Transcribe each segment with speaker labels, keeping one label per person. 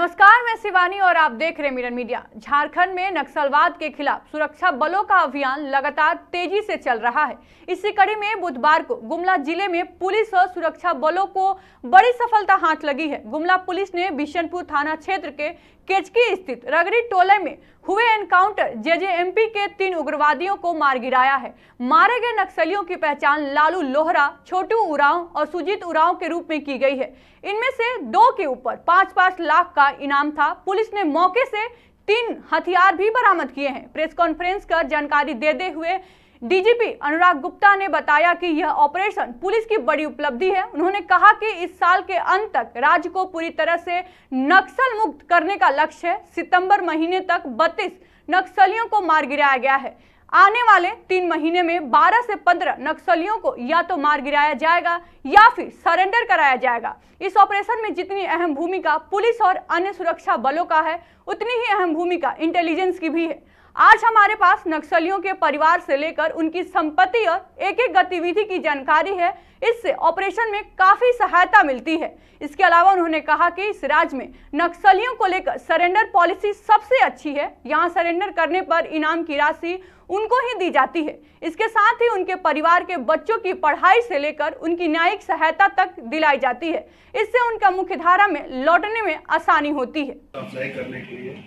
Speaker 1: नमस्कार, मैं शिवानी और आप देख रहे हैं मिरर मीडिया। झारखंड में नक्सलवाद के खिलाफ सुरक्षा बलों का अभियान लगातार तेजी से चल रहा है। इसी कड़ी में बुधवार को गुमला जिले में पुलिस और सुरक्षा बलों को बड़ी सफलता हाथ लगी है। गुमला पुलिस ने बिशनपुर थाना क्षेत्र के केचकी स्थित रगड़ी टोले में हुए एनकाउंटर जेजेएमपी के 3 उग्रवादियों को मार गिराया है। मारे गए नक्सलियों की पहचान लालू लोहरा, छोटू उरांव और सुजीत उरांव के रूप में की गई है। इनमें से 2 के ऊपर 5-5 लाख का इनाम था। पुलिस ने मौके से 3 हथियार भी बरामद किए हैं। प्रेस कॉन्फ्रेंस कर जानकारी देते हुए डीजीपी अनुराग गुप्ता ने बताया कि यह ऑपरेशन पुलिस की बड़ी उपलब्धि है। उन्होंने कहा कि इस साल के अंत तक राज्य को पूरी तरह से नक्सल मुक्त करने का लक्ष्य है। सितंबर महीने तक 32 नक्सलियों को मार गिराया गया है। आने वाले 3 महीने में 12 से 15 नक्सलियों को या तो मार गिराया जाएगा या फिर सरेंडर कराया जाएगा। इस ऑपरेशन में जितनी अहम भूमिका पुलिस और अन्य सुरक्षा बलों का है, उतनी ही अहम भूमिका इंटेलिजेंस की भी है। आज हमारे पास नक्सलियों के परिवार से लेकर उनकी संपत्ति और एक-एक गतिविधि की जानकारी है। इससे ऑपरेशन में काफी सहायता मिलती है। इसके अलावा उन्होंने कहा कि इस राज्य में नक्सलियों को लेकर सरेंडर पॉलिसी सबसे अच्छी है। यहाँ सरेंडर करने पर इनाम की राशि उनको ही दी जाती है। इसके साथ ही उनके परिवार के बच्चों की पढ़ाई से लेकर उनकी न्यायिक सहायता तक दिलाई जाती है। इससे उनका मुख्य धारा में लौटने में आसानी होती है।
Speaker 2: अप्लाई करने के लिए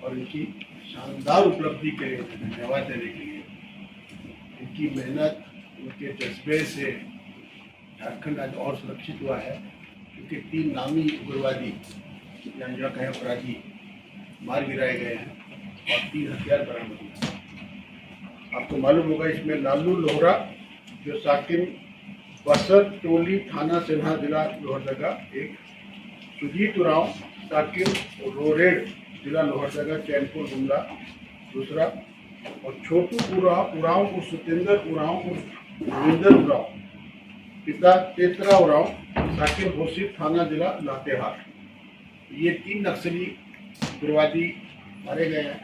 Speaker 2: और इनकी शानदार उपलब्धि के लिए धन्यवाद देने के लिए, इनकी मेहनत, उनके जज्बे से झारखंड आज और सुरक्षित हुआ है, क्योंकि 3 नामी उग्रवादी या जो कहें अपराधी मार गिराए गए हैं और 3 हथियार बरामद हुए हैं। आपको मालूम होगा इसमें लालू लोहरा जो साकिन बसर टोली थाना सिन्हा जिला लोहरदगा, एक सुजीत उरांव साकिन रोरेड जिला लोहरदगा चैनपुर गुमला दूसरा, और छोटू उरांव और सत्येंद्र उरांव और रविंदर उरांव पिता तेतरा उरांव साकिन होशित थाना जिला लातेहार। ये 3 नक्सली उग्रवादी मारे गए हैं,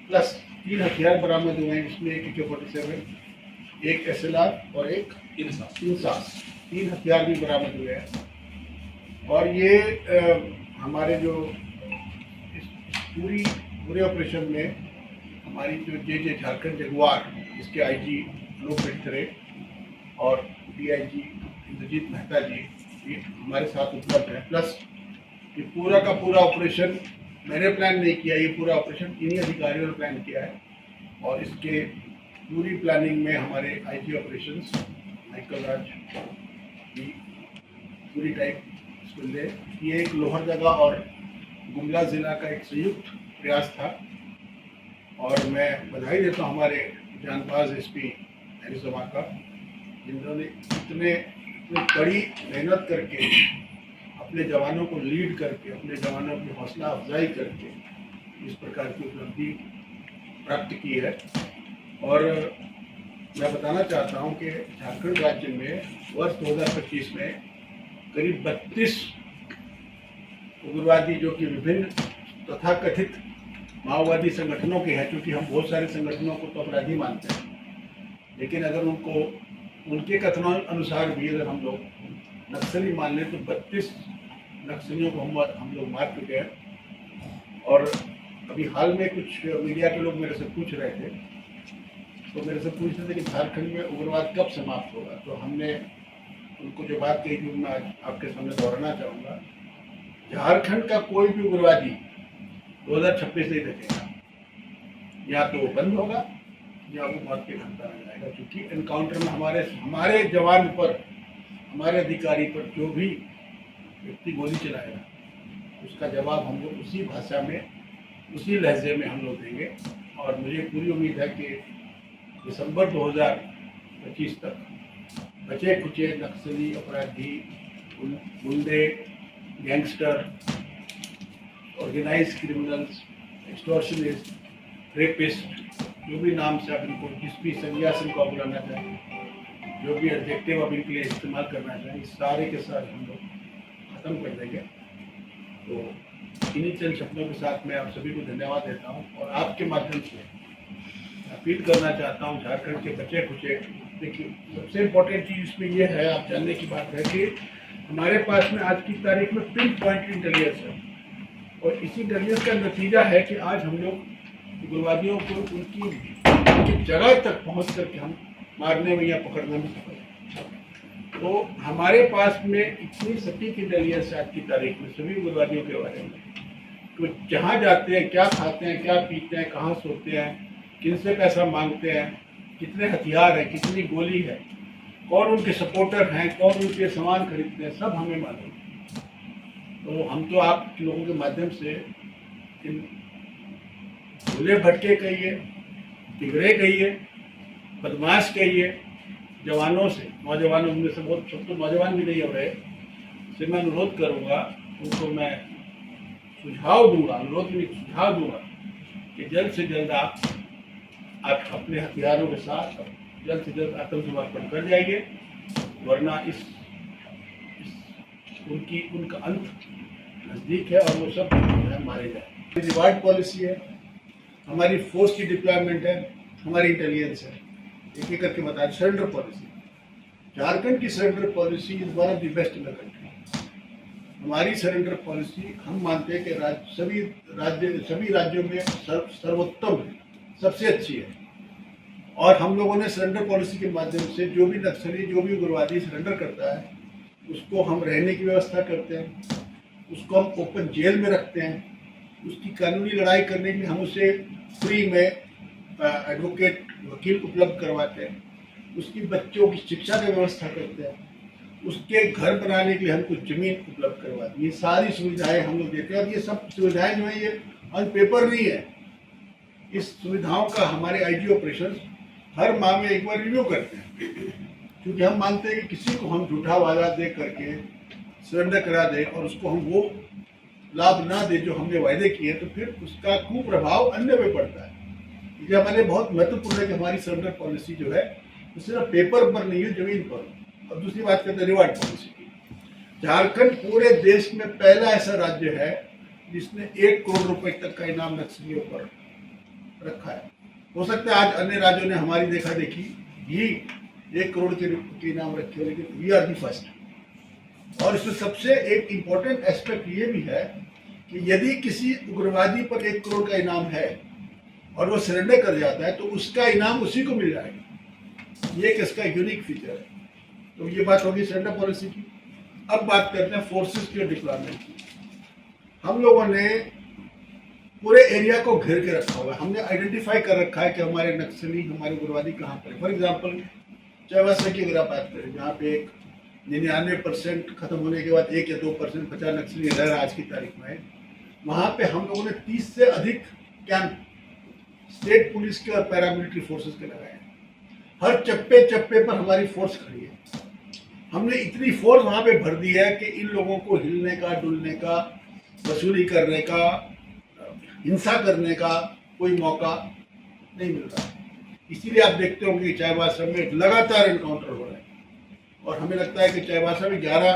Speaker 2: प्लस 3 हथियार बरामद हुए हैं। इसमें एक AK-47, एक SLR और एक 3 हथियार भी बरामद हुए हैं। और ये हमारे जो पूरे ऑपरेशन में हमारी जो जे झारखंड जगुआर, इसके IG अनूप खरे और DIG इंद्रजीत मेहता जी ये हमारे साथ उपलब्ध है। प्लस ये पूरा का पूरा ऑपरेशन मैंने प्लान नहीं किया, ये पूरा ऑपरेशन इन्हीं अधिकारियों ने प्लान किया है। और इसके पूरी प्लानिंग में हमारे IG ऑपरेशंस माइकल राज भी पूरी टाइप इसको ले। ये एक लोहरदगा और गुमला जिला का एक संयुक्त प्रयास था और मैं बधाई देता हूँ हमारे जानबाज SP एरिज़ोना का, जिन्होंने इतने कड़ी मेहनत करके अपने जवानों को लीड करके, अपने जवानों की हौसला अफजाई करके इस प्रकार की उपलब्धि प्राप्त की है। और मैं बताना चाहता हूं कि झारखंड राज्य में वर्ष 2025 में करीब 32 उग्रवादी जो कि विभिन्न तथाकथित माओवादी संगठनों के हैं, क्योंकि हम बहुत सारे संगठनों को तो अपराधी मानते हैं, लेकिन अगर उनके कथनों अनुसार भी अगर हम लोग नक्सली मान लें तो 32 नक्सलियों को हम लोग मार चुके हैं। और अभी हाल में कुछ मीडिया के लोग मेरे से पूछ रहे थे, तो मेरे से पूछ रहे थे कि झारखंड में उग्रवाद कब समाप्त होगा। तो हमने उनको जो बात कही थी मैं आज आपके सामने दोहराना चाहूँगा। झारखंड का कोई भी उग्रवादी 2026 नहीं रखेगा, या तो वो बंद होगा या वो मौत के घंटा में जाएगा। क्योंकि एनकाउंटर में हमारे जवान पर, हमारे अधिकारी पर जो भी व्यक्ति गोली चलाएगा उसका जवाब हम लोग उसी भाषा में, उसी लहजे में हम लोग देंगे। और मुझे पूरी उम्मीद है कि दिसंबर 2025 तक बचे खुचे नक्सली अपराधी, गुंडे, gangster, organise criminals, extortionist, rapist, जो भी नाम से आप इनको जिस भी संज्ञा से इनको बुलाना चाहें, जो भी एडजेक्टिव आप इनके लिए इस्तेमाल करना चाहें, इस सारे के साथ हम लोग खत्म कर देंगे। तो इन्हीं चंद शब्दों के साथ मैं आप सभी को धन्यवाद देता हूं और आपके माध्यम से अपील करना चाहता हूं झारखंड के बचे खुचे। देखिए, सबसे इम्पोर्टेंट चीज़ इसमें यह है, आप जानने की बात है कि हमारे पास में आज की तारीख में पिन पॉइंट इंटेलिजेंस है। और इसी इंटेलिजेंस का नतीजा है कि आज हम लोग उग्रवादियों को उनकी जगह तक पहुंच करके हम मारने में या पकड़ने में सफल हैं। तो हमारे पास में इतनी सटीक इंटेलिजेंस आज की तारीख में सभी उग्रवादियों के बारे में, तो जहाँ जाते हैं, क्या खाते हैं, क्या पीते हैं, कहाँ सोते हैं, किनसे पैसा मांगते हैं, कितने हथियार हैं, कितनी गोली है, कौन उनके सपोर्टर हैं, कौन उनके सामान खरीदते हैं, सब हमें मालूम है। तो हम तो आप लोगों के माध्यम से इन भूले भटके कहिए, बिगड़े कहिए, बदमाश कहिए जवानों से, नौजवानों में से बहुत सब तो नौजवान भी नहीं हो रहे, से मैं अनुरोध करूँगा, उनको मैं सुझाव दूंगा, अनुरोध में सुझाव दूंगा कि जल्द से जल्द आप अपने हथियारों के साथ जल्द से जल्द आत्मसमर्पण कर जाइए, वरना उनका अंत नज़दीक है और वो सब मारे जाए। रिवार्ड पॉलिसी है, हमारी फोर्स की डिप्लॉयमेंट है, हमारी इंटेलिजेंस है, एक एक करके बताएं। सरेंडर पॉलिसी, झारखंड की surrender policy is one of the best in the country. हमारी सरेंडर पॉलिसी हम मानते हैं कि सभी राज्यों में सर्वोत्तम है, सबसे अच्छी है। और हम लोगों ने सरेंडर पॉलिसी के माध्यम से जो भी नक्सली, जो भी उग्रवादी सरेंडर करता है, उसको हम रहने की व्यवस्था करते हैं, उसको हम ओपन जेल में रखते हैं, उसकी कानूनी लड़ाई करने के लिए हम उसे फ्री में एडवोकेट, वकील उपलब्ध करवाते हैं, उसकी बच्चों की शिक्षा की व्यवस्था करते हैं, उसके घर बनाने के लिए हम कुछ जमीन उपलब्ध करवाते हैं। ये सारी सुविधाएं हम लोग देते हैं और ये सब सुविधाएं जो है ये ऑन पेपर नहीं है। इस सुविधाओं का हमारे आईजी ऑपरेशन हर माह में एक बार रिव्यू करते हैं, क्योंकि हम मानते हैं कि किसी को हम झूठा वादा दे करके सरेंडर करा दें और उसको हम वो लाभ ना दे जो हमने वायदे किए, तो फिर उसका कुप्रभाव अन्य पे पड़ता है। ये हमारे बहुत महत्वपूर्ण है कि हमारी सरेंडर पॉलिसी जो है वो सिर्फ पेपर पर नहीं है, जमीन पर। और दूसरी बात करते हैं रिवार्ड पॉलिसी की। झारखंड पूरे देश में पहला ऐसा राज्य है जिसने 1 करोड़ रुपए तक का इनाम नक्सलियों पर रखा है। हो सकता है आज अन्य राज्यों ने हमारी देखा देखी भी 1 करोड़ के इनाम रखे हो, लेकिन वी आर दी फर्स्ट। और इसमें सबसे एक इम्पोर्टेंट एस्पेक्ट ये भी है कि यदि किसी उग्रवादी पर 1 करोड़ का इनाम है और वो सरेंडर कर जाता है तो उसका इनाम उसी को मिल जाएगा। ये एक इसका यूनिक फीचर है। तो ये बात होगी सरेंडर पॉलिसी की। अब बात करते हैं फोर्सेस के डिप्लॉयमेंट की। हम लोगों ने पूरे एरिया को घेर के रखा हुआ है, हमने आइडेंटिफाई कर रखा है कि हमारे नक्सली, हमारे उग्रवादी कहाँ पर है। फॉर एग्जाम्पल चाईबासा की अगर आप बात करें, जहाँ पे एक 99% खत्म होने के बाद 1 या 2% बचा नक्सली रह रहा आज की तारीख में, वहाँ पे हम लोगों ने 30 से अधिक कैंप स्टेट पुलिस के और पैरामिलिट्री फोर्सेस के लगाए हैं। हर चप्पे चप्पे पर हमारी फोर्स खड़ी है। हमने इतनी फोर्स वहाँ पे भर दी है कि इन लोगों को हिलने का, डुलने का, वसूली करने का, हिंसा करने का कोई मौका नहीं मिल रहा। इसीलिए आप देखते होंगे कि चाईबासा में लगातार एनकाउंटर हो रहे हैं और हमें लगता है कि चाईबासा में 11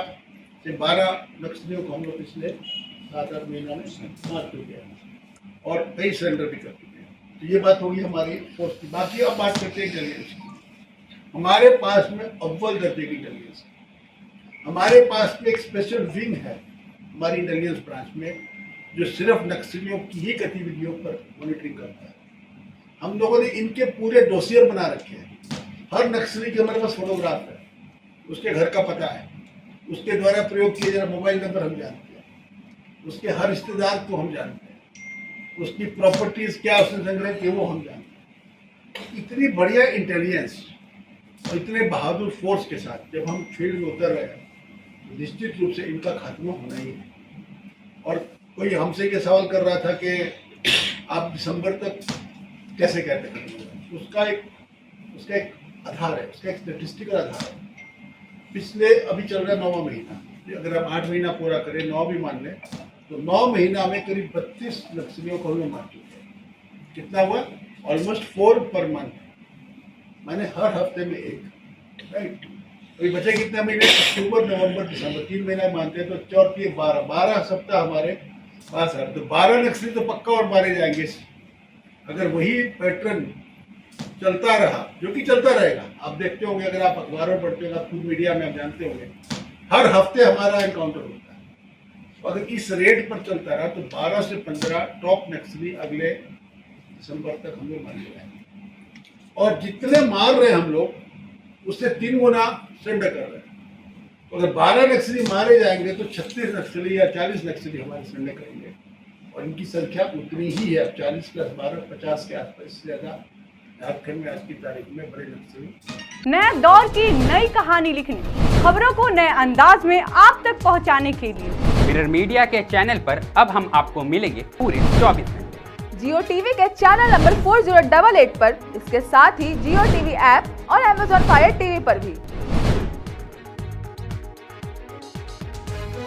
Speaker 2: से 12 नक्सलियों को हम लोग पिछले 7-8 महीनों में मार चुके हैं और कई सरेंडर भी कर चुके हैं। तो ये बात होगी हमारी फोर्स की। बाकी अब बात करते हैं इंटेलिजेंस की। हमारे पास में अव्वल दर्जे की इंटेलिजेंस है। हमारे पास में एक स्पेशल विंग है हमारी इंटेलिजेंस ब्रांच में, जो सिर्फ नक्सलियों की ही गतिविधियों पर मॉनिटरिंग करता है। हम लोगों ने इनके पूरे डोसियर बना रखे हैं। हर नक्सली के हमारे पास फोटोग्राफ है, उसके घर का पता है, उसके द्वारा प्रयोग किए जा रहे मोबाइल नंबर हम जानते हैं, उसके हर रिश्तेदार को हम जानते हैं, उसकी प्रॉपर्टीज क्या उसने संग्रह किए वो हम जानते हैं। इतनी बढ़िया इंटेलिजेंस और इतने बहादुर फोर्स के साथ जब हम फील्ड में उतर रहे हैं, तो निश्चित रूप से इनका खात्मा होना ही है। और कोई हमसे ये सवाल कर रहा था कि आप दिसंबर तक कैसे कहते हैं, उसका एक आधार है, उसका एक स्टेटिस्टिकल आधार है। पिछले अभी चल रहा है 9वां महीना, अगर आप 8 महीना पूरा करें, 9 भी मान लें, तो 9 महीना में करीब 32 नक्सलियों को हमने मार चुके हैं। कितना हुआ? ऑलमोस्ट 4 पर मंथ, माने हर हफ्ते में 1, राइट। अभी बचे कितने महीने? अक्टूबर, नवंबर, दिसंबर, 3 महीना मानते हैं तो 4 12 सप्ताह हमारे पास है। तो 12 नक्सली तो पक्का और मारे जाएंगे अगर वही पैटर्न चलता रहा, जो कि चलता रहेगा। आप देखते होंगे, अगर आप अखबारों पढ़ते हो, आप खुद मीडिया में आप जानते होंगे, हर हफ्ते हमारा एनकाउंटर होता है। अगर इस रेट पर चलता रहा तो 12 से 15 टॉप नक्सली अगले दिसंबर तक हम लोग मारे जाएंगे। और जितने मार रहे हम लोग उससे 3 गुना सरेंडर कर रहे हैं। तो अगर 12 नक्सली मारे जाएंगे तो 36 नक्सली या 40 नक्सली हमारे सरेंडर करेंगे। और इनकी संख्या उतनी ही है, अब 40 + 12 50 के आसपास। इससे ज्यादा झारखंड में आज की तारीख में बड़े नक्सली।
Speaker 1: नए दौर की नई कहानी लिखने, खबरों को नए अंदाज में आप तक पहुंचाने के लिए
Speaker 3: मिरर मीडिया के चैनल पर अब हम आपको मिलेंगे पूरे 24 घंटे।
Speaker 4: जियो टीवी के चैनल नंबर 4088 पर, इसके साथ ही जियो टीवी ऐप और Amazon Fire TV पर भी।